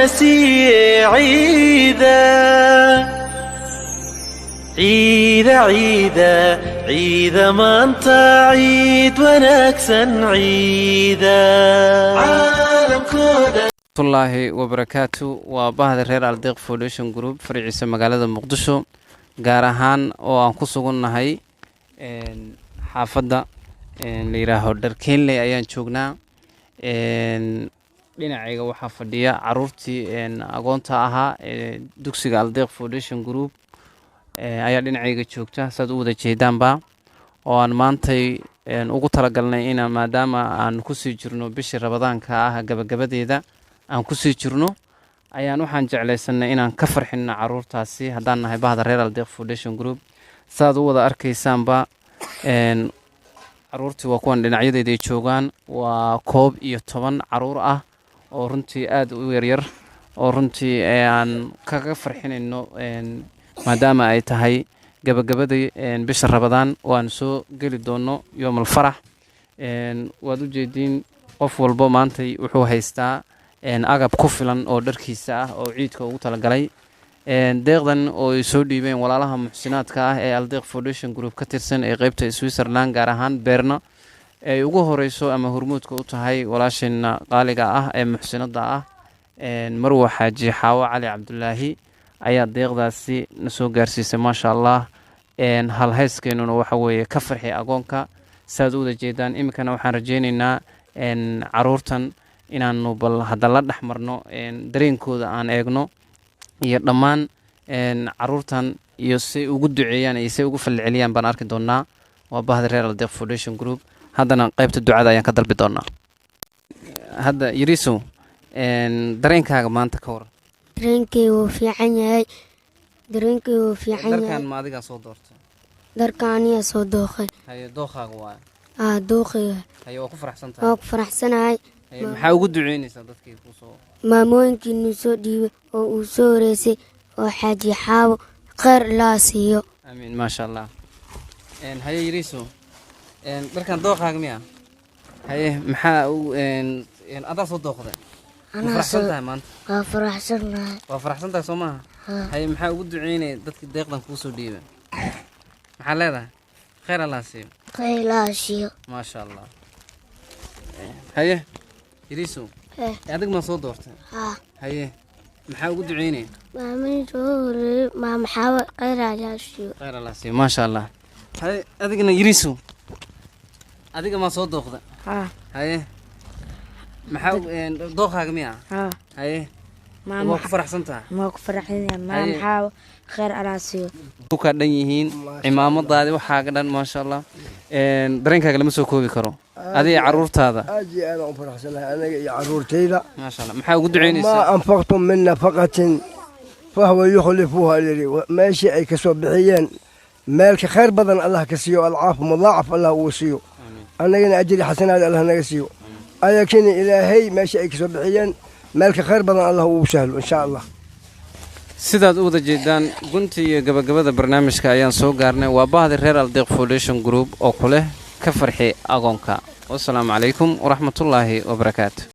ناسي عيدا عيدا عيدا عيدا ما انت عيد ونكسن عيدا عالم كودا الله وبركاته وبهذا الرير الديق فوديشن جروب فريعيسة مقالة مقدشو gaarahaan oo aan ku sugannahay xaafadda la yiraahdo Dharkeenley ayaan joognaa dhinacayga waxaa fadhiya caruurtii agoonta ahaa dugsiga Aldeeq Foundation Group ayaa dhinacayga joogta saad u wada jeedaanba oo aan maantay ugu talagalnay in maadaama aan ku sii jirno bishii Ramadaanka ah gabagabadeeda aan ku sii jirno ayaan waxaan jeclaysanay inaan ka farxino caruurtaasi haddaan nahay bahda reer Aldeeq Foundation Group saad u wada arkaysaanba caruurtii waa kuwan dhinacyadeeda ay joogaan waa 11 caruur ah oo runtii aad u yar oo runtii aan kaga farxinayno maadaama ay tahay gabagabadii bisha Ramadaan oo aan soo gali doono yoomal farax waad u jeedin qof walba maanta wuxuu haystaa agab ku filan oo dharkiisa ah oo ciidka ugu talagalay deeqdan oo ay soo dhiibeen walaalaha muxsinaadka ah ee Aldeeq Foundation Group ka tirsan ee qaybta Switzerland gaar ahaan Beerna ay ugu horeyso ama hormuudka u tahay walaashina qaaliga ah ee muxsinada ah Marwa Xaaji Xaawo Cali Cabdullaahi ayaa deeqdaasi na soo gaarsiisay ma sha Allah hal hayskeenuna waxa weeye ka farxi agoonka saad u wada jeedaan imikana waxaan rajaynaynaa caruurtan inaanu bal hadda la dhaxmarno dareenkooda aan eegno iyo dhammaan caruurtan iyo si ugu duceeyaan iyo si ugu falceliyaan baan arki doonaa waa bahda reer Aldeeq Foundation Group haddana qaybta ducada ayaan ka dalbi doonaa hadda Yariso dareenkaaga maanta ka waran dareenkaygu fiican yahay darkaan ma adiga soo doortay darkaaniya soo dooqay haye dooqaaga waa dooqayga haye waa ku faraxsantahay waa ku faraxsanahay maxaa ugu duceynaysaa dadkii ku soo maamooyinkii soo dhiibay oo uu soo horeysay oo Xaaji Xaawo khayr la siiyo amiin ma sha Allah haye Yariso darkaan dooqaaga miya haye maxaa adaa soo dooqday ana faraxsantahay maanta waa faraxsantahay soo maaha haye maxaa ugu duceynay dadkii deeqdan ku soo dhiibay maxaa leedahay khayr la siiyo ma sha Allah haye Yariso adig ma soo doortay haye maxaa ugu duceynay maama Xaawo khayr la siiyo ma sha Allah haye adigna Yariso adiga ma soo dooqday haye maxaa dooqaaga miya haye ma ku faraxsantahay ma ku faraxsanyahay maama Xaawo khayr la siiyo ku ka dhan yihiin cimaamadaadi waxaaga dhan ma sha Allah dareenkaaga lama soo koobi karo adiga caruurtaada aji ana u faraxsanahay anaga iyo caruurtayda ma sha Allah maxaa ugu duceynaysaa ma anfaqtum min nafaqatin فهو يخلفها لي ماشي أي كسب بحيان مالك خير بدن الله كسيو العاف مضاعف الله وسيو أنا جينا أجري حسنات الله نجسيو أنا كني إلهي ماشي أي كسب بحيان مالك خير بدن الله وسهل إن شاء الله sidaad u wada jeedaan guntii iyo gabagabada barnaamijka ayaan soo gaarnay waa bahda reer Aldeeq Foundation Group oo kule ka farxi agoonka. Wassalaamu calaykum waraxmatullaahi wabarakaatuh.